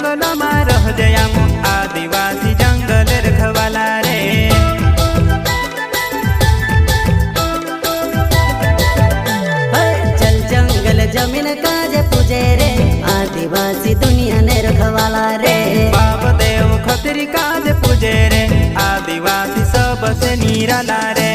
जंगलમાં રહજે આમ आदिवासी जंगल रखवाला रे। चल जंगल जमीन काजे पूजे रे आदिवासी दुनिया ने रखवाला रे। बाप देव खतरी काजे पूजे रे आदिवासी सबसे निराला रे।